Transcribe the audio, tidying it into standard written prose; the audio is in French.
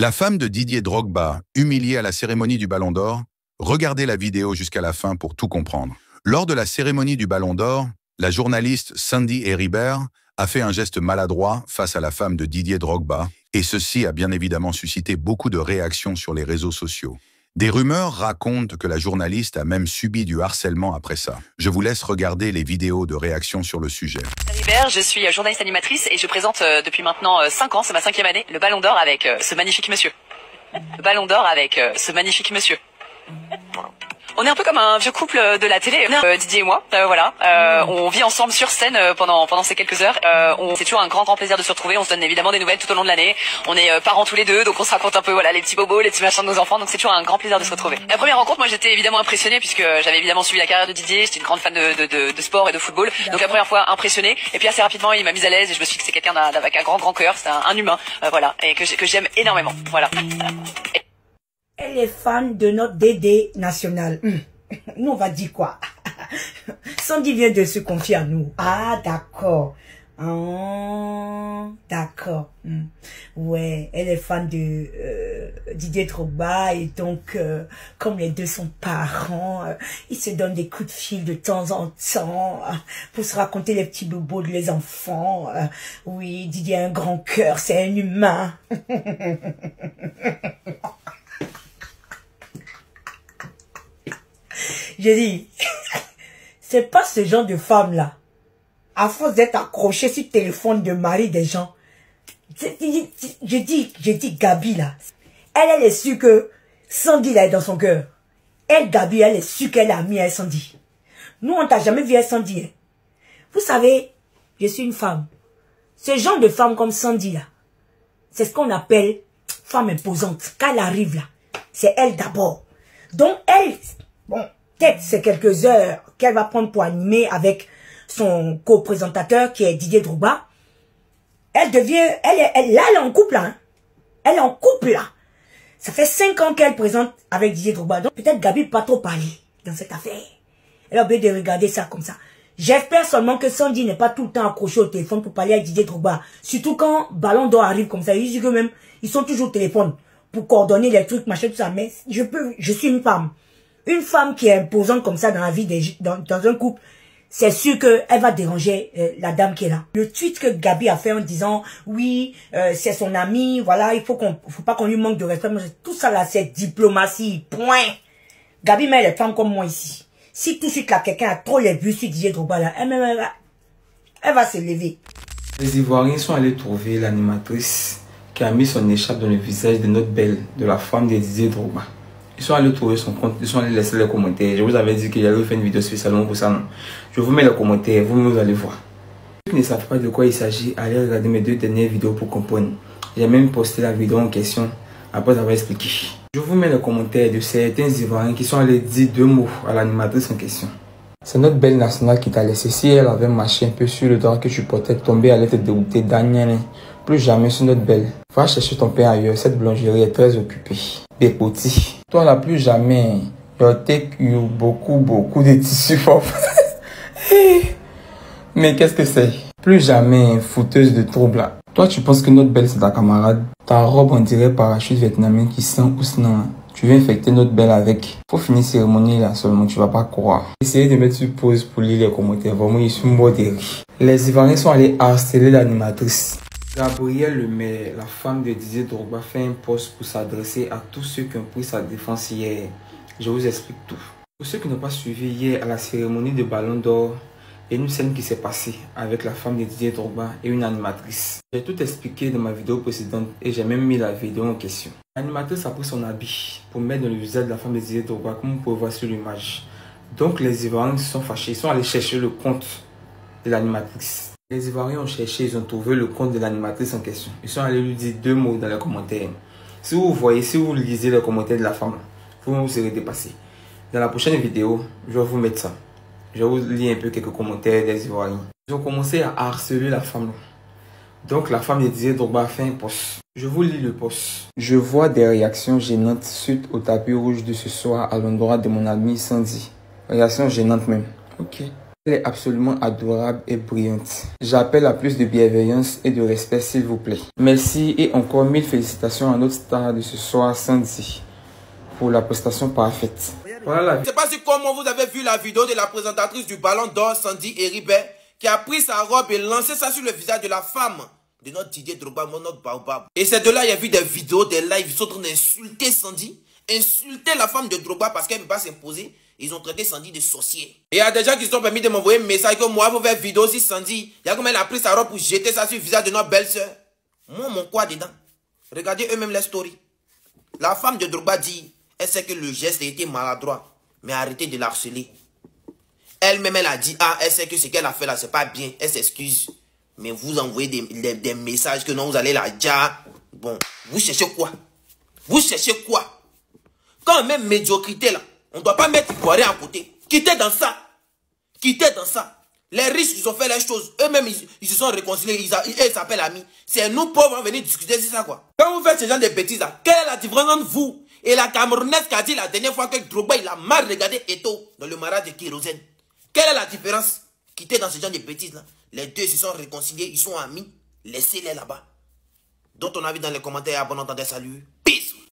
La femme de Didier Drogba, humiliée à la cérémonie du Ballon d'Or, regardez la vidéo jusqu'à la fin pour tout comprendre. Lors de la cérémonie du Ballon d'Or, la journaliste Sandy Heribert a fait un geste maladroit face à la femme de Didier Drogba, et ceci a bien évidemment suscité beaucoup de réactions sur les réseaux sociaux. Des rumeurs racontent que la journaliste a même subi du harcèlement après ça. Je vous laisse regarder les vidéos de réaction sur le sujet. Heribert, je suis journaliste animatrice et je présente depuis maintenant 5 ans, c'est ma 5e année, le Ballon d'Or avec ce magnifique monsieur. Le Ballon d'Or avec ce magnifique monsieur. On est un peu comme un vieux couple de la télé, Didier et moi, voilà. On vit ensemble sur scène pendant ces quelques heures. C'est toujours un grand plaisir de se retrouver. On se donne évidemment des nouvelles tout au long de l'année. On est parents tous les deux, donc on se raconte un peu voilà les petits bobos, les petits machins de nos enfants. Donc c'est toujours un grand plaisir de se retrouver. La première rencontre, moi j'étais évidemment impressionnée puisque j'avais évidemment suivi la carrière de Didier. J'étais une grande fan de sport et de football. Donc la première fois impressionnée. Et puis assez rapidement il m'a mise à l'aise et je me suis dit que c'est quelqu'un avec un grand cœur, c'est un humain, voilà, et que j'aime énormément. Voilà. Elle est fan de notre Dédé national. Nous, on va dire quoi? Sandy vient de se confier à nous. Ah, d'accord. Oh, d'accord. Ouais, elle est fan de Didier Drogba et donc, comme les deux sont parents, ils se donnent des coups de fil de temps en temps pour se raconter les petits bobos de les enfants. Oui, Didier a un grand cœur, c'est un humain. J'ai dit, c'est pas ce genre de femme-là. À force d'être accrochée sur le téléphone de mari des gens. Je dis Gabi là. Elle est sûre que Sandy là est dans son cœur. Elle, Gabi, elle est sûre qu'elle a mis à Sandy. Nous, on t'a jamais vu à Sandy. Hein. Vous savez, je suis une femme. Ce genre de femme comme Sandy là, c'est ce qu'on appelle femme imposante. Quand elle arrive là, c'est elle d'abord. Donc elle, bon, peut-être c'est quelques heures qu'elle va prendre pour animer avec son co-présentateur qui est Didier Drogba. Elle devient, là elle est en couple là. Hein. Elle est en couple là. Ça fait 5 ans qu'elle présente avec Didier Drogba. Donc peut-être Gabi pas trop parler dans cette affaire. Elle a oublié de regarder ça comme ça. J'espère seulement que Sandy n'est pas tout le temps accroché au téléphone pour parler avec Didier Drogba. Surtout quand Ballon d'Or arrive comme ça. Ils disent que même, ils sont toujours au téléphone pour coordonner les trucs, machin, tout ça. Mais je suis une femme. Une femme qui est imposante comme ça dans la vie, dans un couple, c'est sûr qu'elle va déranger la dame qui est là. Le tweet que Gabi a fait en disant, oui, c'est son ami, voilà, faut pas qu'on lui manque de respect. Tout ça là, c'est diplomatie, point. Gabi met les femmes comme moi ici. Si tout de suite là, quelqu'un a trop les vues sur Didier Drogba là, elle va se lever. Les Ivoiriens sont allés trouver l'animatrice qui a mis son écharpe dans le visage de notre belle, de la femme de Didier Drogba. Ils sont allés trouver son compte, ils sont allés laisser les commentaires. Je vous avais dit qu'il allait faire une vidéo spécialement pour ça, non? Je vous mets les commentaires, vous allez voir. Ceux qui ne savent pas de quoi il s'agit, allez regarder mes 2 dernières vidéos pour comprendre. J'ai même posté la vidéo en question après avoir expliqué. Je vous mets les commentaires de certains Ivoiriens qui sont allés dire 2 mots à l'animatrice en question. C'est notre belle nationale qui t'a laissé. Si elle avait marché un peu sur le droit que tu portais, tomber, elle était dégoûtée. Daniel, plus jamais sur notre belle. Va chercher ton père ailleurs, cette boulangerie est très occupée. Des petits. Toi là, plus jamais. You take you beaucoup de tissus forts. Mais qu'est-ce que c'est? Plus jamais fouteuse de troubles là. Toi, tu penses que notre belle c'est ta camarade. Ta robe on dirait parachute vietnamien qui sent ousnan. Tu viens infecter notre belle avec. Faut finir cérémonie là seulement, tu vas pas croire. Essayez de mettre sur pause pour lire les commentaires. Vraiment, ils sont morts de rire. Les Ivoiriens sont allés harceler l'animatrice. Gabrielle Lemay, la femme de Didier Drogba, fait un post pour s'adresser à tous ceux qui ont pris sa défense hier. Je vous explique tout. Pour ceux qui n'ont pas suivi hier à la cérémonie de Ballon d'Or, il y a une scène qui s'est passée avec la femme de Didier Drogba et une animatrice. J'ai tout expliqué dans ma vidéo précédente et j'ai même mis la vidéo en question. L'animatrice a pris son habit pour mettre dans le visage de la femme de Didier Drogba, comme vous pouvez voir sur l'image. Donc les Ivoiriens se sont fâchés, ils sont allés chercher le compte de l'animatrice. Les Ivoiriens ont cherché, ils ont trouvé le compte de l'animatrice en question. Ils sont allés lui dire 2 mots dans les commentaires. Si vous voyez, si vous lisez les commentaires de la femme, vous serez dépassé. Dans la prochaine vidéo, je vais vous mettre ça. Je vais vous lire un peu quelques commentaires des Ivoiriens. Ils ont commencé à harceler la femme. Donc la femme de Didier Drogba a fait un post. Je vous lis le post. Je vois des réactions gênantes suite au tapis rouge de ce soir à l'endroit de mon ami Sandy. Réactions gênantes même. Ok. Elle est absolument adorable et brillante. J'appelle à plus de bienveillance et de respect, s'il vous plaît. Merci et encore 1000 félicitations à notre star de ce soir, Sandy, pour la prestation parfaite. Voilà. Je ne sais pas si comment vous avez vu la vidéo de la présentatrice du Ballon d'Or, Sandy Heribert, qui a pris sa robe et lancé ça sur le visage de la femme de notre Didier Drogba, notre baobab. Et c'est de là il y a vu des vidéos, des lives, ils sont en train d'insulter Sandy, insulter la femme de Drogba parce qu'elle ne peut pas s'imposer. Ils ont traité Sandy de sorcier. Et il y a des gens qui se sont permis de m'envoyer un message que moi, vous faites vidéo sur Sandy. Il y a comme elle a pris sa robe pour jeter ça sur le visage de notre belle-sœur. Moi, mon quoi dedans? Regardez eux-mêmes les stories. La femme de Drogba dit, elle sait que le geste a été maladroit, mais arrêtez de l'harceler. Elle-même, elle a dit, ah, elle sait que ce qu'elle a fait là, c'est pas bien, elle s'excuse. Mais vous envoyez des messages que non, vous allez la dire. Bon, vous cherchez quoi? Vous cherchez quoi? Quand même médiocrité là, on ne doit pas mettre Ivoirien à côté. Quittez dans ça. Quittez dans ça. Les riches, ils ont fait les choses. Eux-mêmes, ils se sont réconciliés. Ils s'appellent amis. C'est nous pauvres, on va venir discuter sur ça quoi. Quand vous faites ce genre de bêtises là, quelle est la différence entre vous et la Camerounaise qui a dit la dernière fois que Drogba, il a mal regardé Eto'o dans le mariage de Kérosène? Quelle est la différence? Quittez dans ce genre de bêtises là. Les deux se sont réconciliés, ils sont amis. Laissez-les là-bas. D'autres on a vu dans les commentaires, bon entendez, salut.